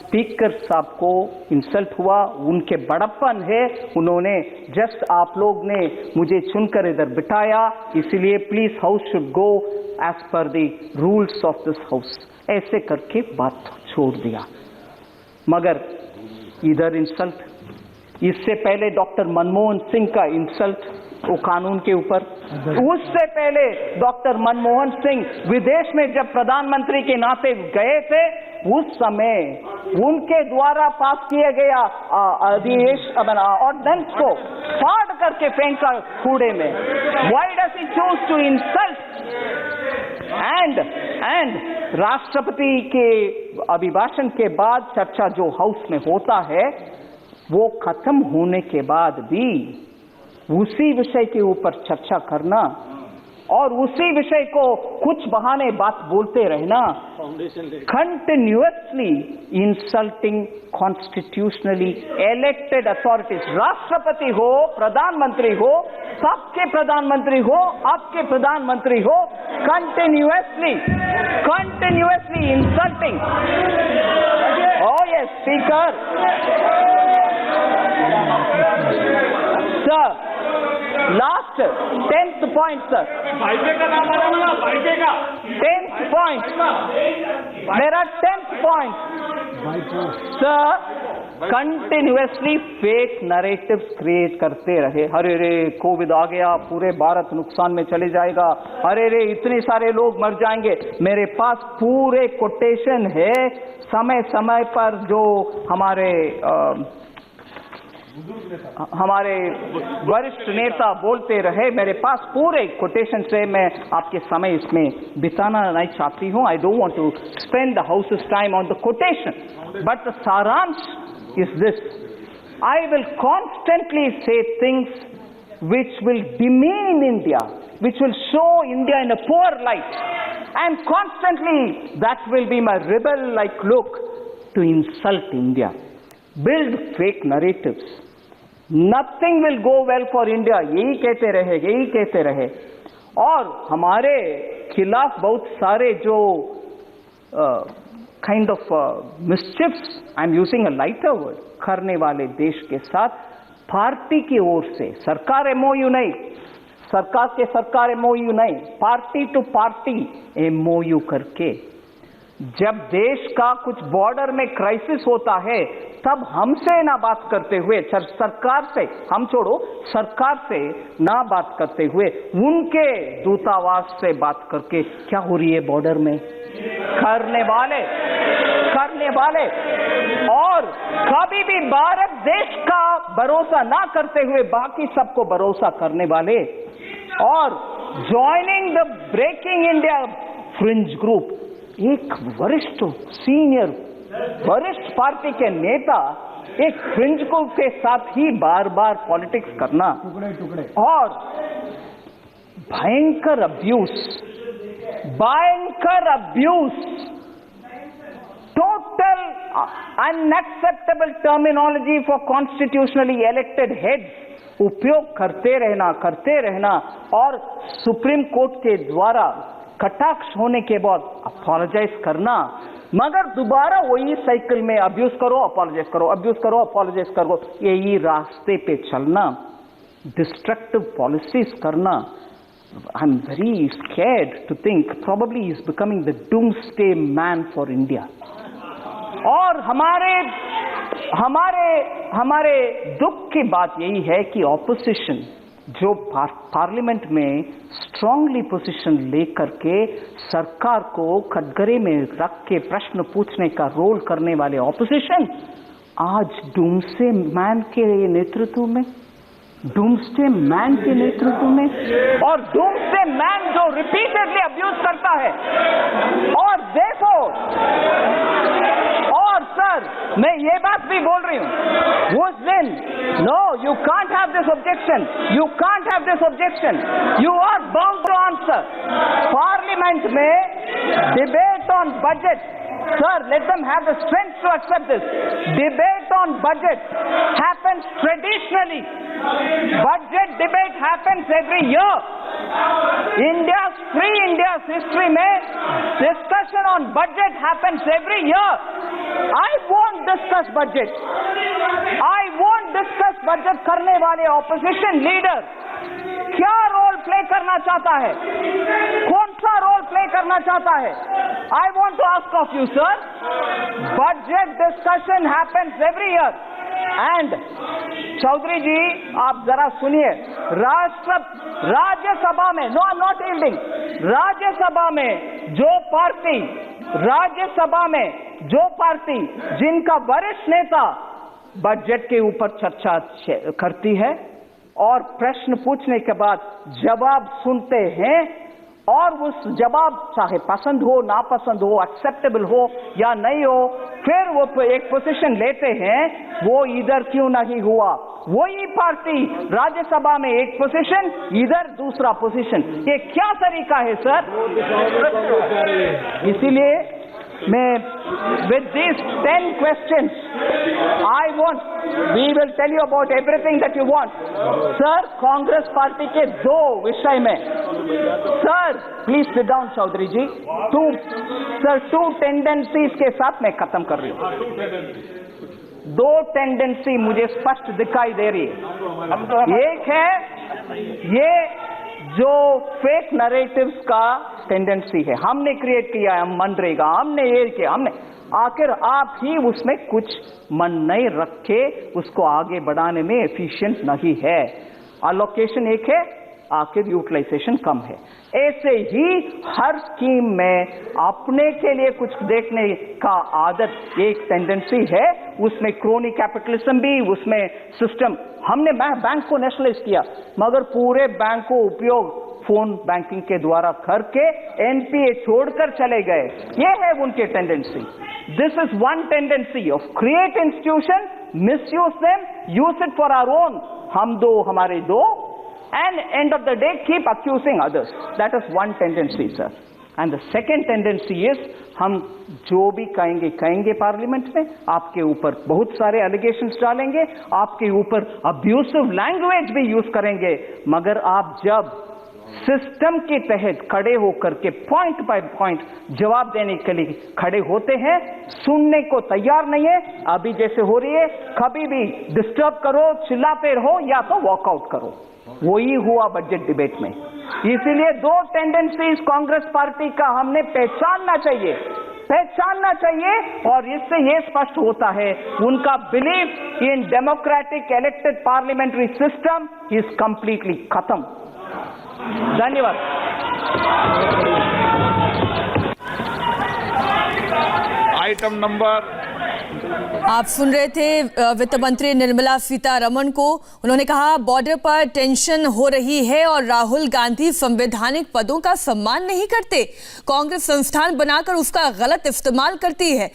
Speaker साहब को insult हुआ, उनके बड़प्पन है, उन्होंने जस्ट आप लोग ने मुझे चुनकर इधर बिठाया, इसलिए please house should go as per the rules of this house, ऐसे करके बात छोड़ दिया। मगर इधर इंसल्ट, इससे पहले डॉक्टर मनमोहन सिंह का इंसल्ट वो कानून के ऊपर, उससे पहले डॉक्टर मनमोहन सिंह विदेश में जब प्रधानमंत्री के नाते गए थे, उस समय उनके द्वारा पास किया गया ऑर्डिनेंस को फाड़ करके फेंका कूड़े में। Why does he choose to insult? And राष्ट्रपति के अभिभाषण के बाद चर्चा जो हाउस में होता है, वो खत्म होने के बाद भी उसी विषय के ऊपर चर्चा करना और उसी विषय को कुछ बहाने बात बोलते रहना, continuously insulting constitutionally elected authorities, राष्ट्रपति हो, प्रधानमंत्री हो, सबके प्रधानमंत्री हो, आपके प्रधानमंत्री हो, continuously insulting. Oh yes, Speaker. Sir, last 10th point, sir. 10th point. मेरा 10th point. Sir, continuously fake narratives create करते रहे। अरे रे कोविड आ गया, पूरे भारत नुकसान में चले जाएगा, अरे रे इतने सारे लोग मर जाएंगे। मेरे पास पूरे कोटेशन है, समय समय पर जो हमारे वरिष्ठ नेता बोलते रहे, मेरे पास पूरे कोटेशन से, मैं आपके समय इसमें बिताना नहीं चाहती हूँ। I don't want to spend the house's time on the quotation, but the सारांश is this: I will constantly say things which will demean India, which will show India in a poor light, and constantly that will be my rebel-like look to insult India, build fake narratives. Nothing will go well for India, यही कहते रहे और हमारे खिलाफ बहुत सारे जो kind of mischiefs, I'm using a lighter word, करने वाले देश के साथ पार्टी की ओर से, सरकार MOU नहीं, सरकार MOU नहीं, पार्टी टू पार्टी MOU करके, जब देश का कुछ बॉर्डर में क्राइसिस होता है, तब हमसे ना बात करते हुए, सरकार से हम छोड़ो, सरकार से ना बात करते हुए उनके दूतावास से बात करके क्या हो रही है बॉर्डर में करने वाले और कभी भी भारत देश का भरोसा ना करते हुए बाकी सबको भरोसा करने वाले और joining the breaking India fringe group, एक वरिष्ठ पार्टी के नेता एक फ्रिंज ग्रुप के साथ ही बार बार पॉलिटिक्स करना और भयंकर abuse, total unacceptable terminology for constitutionally elected heads उपयोग करते रहना और सुप्रीम कोर्ट के द्वारा कटाक्ष होने के बाद अपोलोजाइज करना, मगर दोबारा वही साइकिल में अब्यूज करो, अपोलोजाइज करो, यही रास्ते पे चलना, डिस्ट्रक्टिव पॉलिसीज करना। I'm very scared to think probably he is becoming the doomsday man for India. और हमारे दुख की बात यही है कि ऑपोजिशन जो पार्लियामेंट में स्ट्रांगली पोजीशन लेकर के सरकार को कटघरे में रख के प्रश्न पूछने का रोल करने वाले ऑपोजिशन आज डूम्सडे मैन के नेतृत्व में और डूम्सडे मैन जो रिपीटेडली अब्यूज करता है और देखो, और सर मैं ये बात भी बोल रही हूं उस दिन, no you can't have this objection, you are bound to answer. Parliament में debate on budget, sir, let them have the strength to accept this. Debate on budget happens traditionally. Budget debate happens every year. India's history mein discussion on budget happens every year. I won't discuss budget. I won't discuss budget करने वाले opposition leader क्या role play करना चाहता है, कौन सा role play करना चाहता है. I want to ask of you, sir, budget discussion happens every year. And Chaudhary जी, आप जरा सुनिए, राज्यसभा में, no I am not yielding, Rajya Sabha में जो पार्टी जिनका वरिष्ठ नेता बजट के ऊपर चर्चा करती है और प्रश्न पूछने के बाद जवाब सुनते हैं और उस जवाब चाहे पसंद हो, नापसंद हो, एक्सेप्टेबल हो या नहीं हो, फिर वो एक पोजीशन लेते हैं, वो इधर क्यों नहीं हुआ. वही पार्टी राज्यसभा में एक पोजीशन, इधर दूसरा पोजीशन. ये क्या तरीका है सर? इसीलिए मैं with these 10 questions we will tell you about everything that you want. Sir, Congress पार्टी के दो विषय में, sir please sit down Chaudhary ji, two tendencies के साथ मैं खत्म कर रही हूं. दो टेंडेंसी मुझे स्पष्ट दिखाई दे रही है. एक है ये जो फेक नरेटिव्स का टेंडेंसी है, हमने क्रिएट किया है, हम मनरेगा, हमने ये किया, हमने, आखिर आप ही उसमें कुछ मन नहीं रखे, उसको आगे बढ़ाने में एफिशिएंट नहीं है. अलोकेशन एक है, आखिर यूटिलाइजेशन कम है. ऐसे ही हर स्कीम में अपने के लिए कुछ देखने का आदत एक टेंडेंसी है. उसमें क्रोनी कैपिटलिज्म भी, उसमें सिस्टम, हमने बैंक को नेशनलाइज किया मगर पूरे बैंक को उपयोग फोन बैंकिंग के द्वारा करके एनपीए छोड़कर चले गए. ये है उनके tendency. This is one tendency of create institution, misuse them, use it for our own, हम दो हमारे दो, and end of the day keep accusing others. That is one tendency, sir. And the second tendency is हम जो भी कहेंगे parliament में, आपके ऊपर बहुत सारे एलिगेशंस डालेंगे, आपके ऊपर अब्यूसिव लैंग्वेज भी यूज करेंगे, मगर आप जब सिस्टम के तहत खड़े होकर के पॉइंट बाय पॉइंट जवाब देने के लिए खड़े होते हैं, सुनने को तैयार नहीं है. अभी जैसे हो रही है, कभी भी डिस्टर्ब करो, चिल्लाते रहो या तो वॉकआउट करो. वही हुआ बजट डिबेट में. इसीलिए दो टेंडेंसीज कांग्रेस पार्टी का हमने पहचानना चाहिए और इससे ये स्पष्ट होता है उनका belief in democratic elected parliamentary system is completely खत्म. धन्यवाद. आइटम नंबर, आप सुन रहे थे वित्त मंत्री निर्मला सीतारमण को. उन्होंने कहा बॉर्डर पर टेंशन हो रही है और राहुल गांधी संवैधानिक पदों का सम्मान नहीं करते, कांग्रेस संस्थान बनाकर उसका गलत इस्तेमाल करती है.